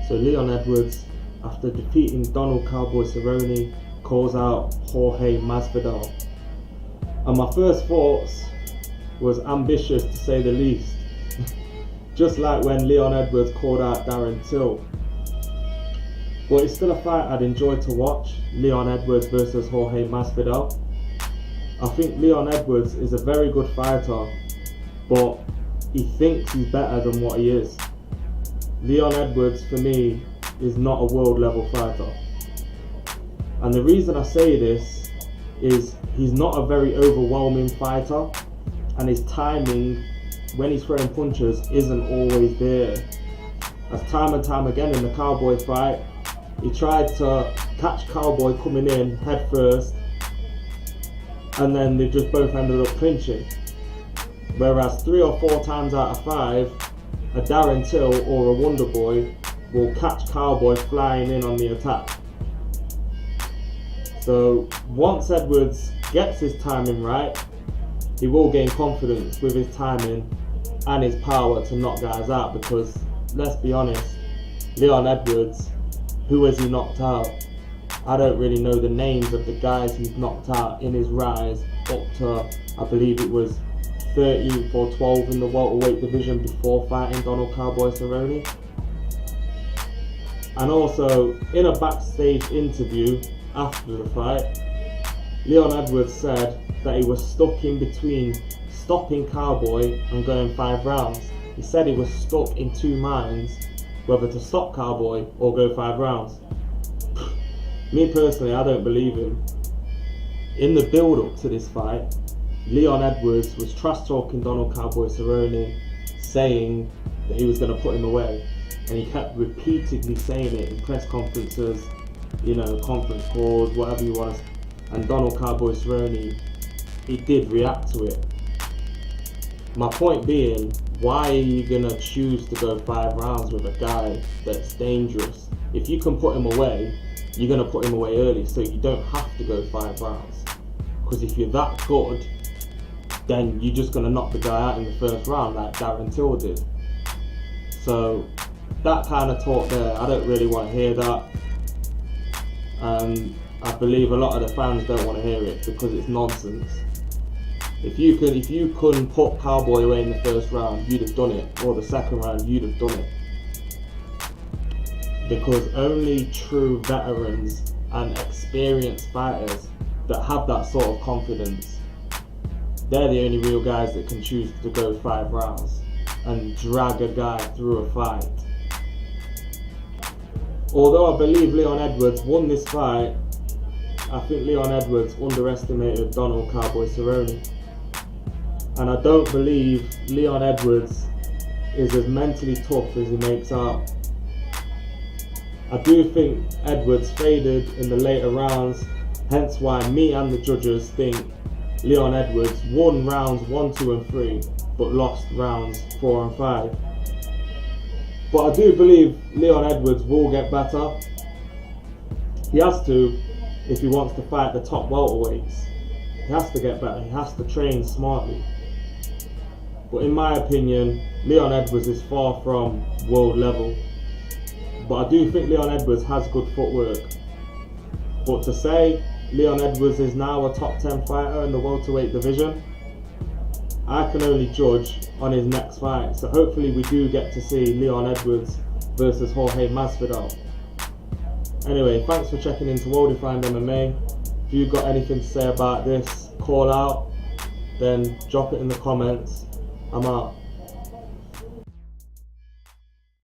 So Leon Edwards, after defeating Donald Cowboy Cerrone, calls out Jorge Masvidal. And my first thoughts was ambitious to say the least. Just like when Leon Edwards called out Darren Till. But it's still a fight I'd enjoy to watch, Leon Edwards versus Jorge Masvidal. I think Leon Edwards is a very good fighter, but he thinks he's better than what he is. Leon Edwards, for me, is not a world level fighter. And the reason I say this is he's not a very overwhelming fighter, and his timing when he's throwing punches isn't always there. As time and time again in the Cowboy fight, he tried to catch Cowboy coming in head first, and then they just both ended up clinching. Whereas 3 or 4 times out of 5, a Darren Till or a Wonder Boy will catch Cowboy flying in on the attack. So once Edwards gets his timing right, he will gain confidence with his timing and his power to knock guys out, because let's be honest, Leon Edwards, who has he knocked out? I don't really know the names of the guys he's knocked out in his rise up to, I believe it was 13th or 12th in the welterweight division before fighting Donald Cowboy Cerrone. And also, in a backstage interview after the fight, Leon Edwards said that he was stuck in between stopping Cowboy and going 5 rounds. He said he was stuck in 2 minds whether to stop Cowboy or go 5 rounds. Me personally, I don't believe him. In the build-up to this fight, Leon Edwards was trash talking Donald Cowboy Cerrone, saying that he was going to put him away, and he kept repeatedly saying it in press conferences, conference calls, whatever you want to. And Donald Cowboy Cerrone, he did react to it. My point being, why are you going to choose to go 5 rounds with a guy that's dangerous? If you can put him away, you're going to put him away early, so you don't have to go 5 rounds. Because if you're that good, then you're just going to knock the guy out in the first round like Darren Till did. So that kind of talk there, I don't really want to hear that. And I believe a lot of the fans don't want to hear it because it's nonsense. If you couldn't put Cowboy away in the first round, you'd have done it, or the second round, you'd have done it. Because only true veterans and experienced fighters that have that sort of confidence, they're the only real guys that can choose to go 5 rounds and drag a guy through a fight. Although I believe Leon Edwards won this fight, I think Leon Edwards underestimated Donald Cowboy Cerrone. And I don't believe Leon Edwards is as mentally tough as he makes out. I do think Edwards faded in the later rounds, hence why me and the judges think Leon Edwards won rounds 1, 2 and 3, but lost rounds 4 and 5. But I do believe Leon Edwards will get better. He has to, if he wants to fight the top welterweights. He has to get better, he has to train smartly. But in my opinion, Leon Edwards is far from world level. But I do think Leon Edwards has good footwork. But to say Leon Edwards is now a top 10 fighter in the welterweight division, I can only judge on his next fight. So hopefully we do get to see Leon Edwards versus Jorge Masvidal. Anyway, thanks for checking into Well Defined MMA. If you've got anything to say about this call out, then drop it in the comments. I'm out.